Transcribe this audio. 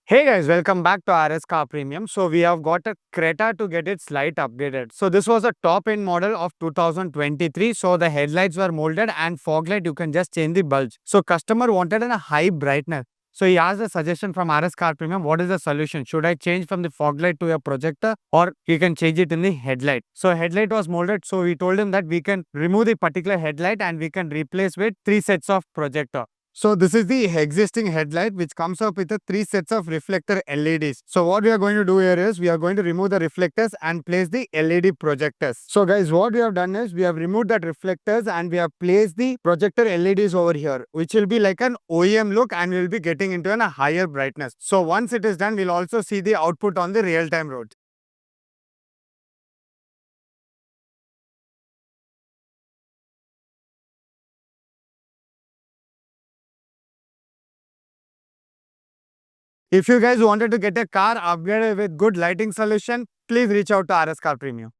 Hey guys, welcome back to RS Car Premium. So we have got a Creta to get its light upgraded. So this was a top end model of 2023. So the headlights were molded and fog light you can just change the bulbs. So customer wanted a high brightness. So he asked a suggestion from RS Car Premium. What is the solution? Should I change from the fog light to a projector or you can change it in the headlight? So headlight was molded. So we told him that we can remove the particular headlight and we can replace with 3 sets of projector. So this is the existing headlight which comes up with the 3 sets of reflector LEDs. So what we are going to do here is we are going to remove the reflectors and place the LED projectors. So guys, what we have done is we have removed that reflectors and we have placed the projector LEDs over here, which will be like an OEM look and we will be getting into a higher brightness. So once it is done, we'll also see the output on the real-time road. If you guys wanted to get a car upgraded with good lighting solution, please reach out to RS Car Premium.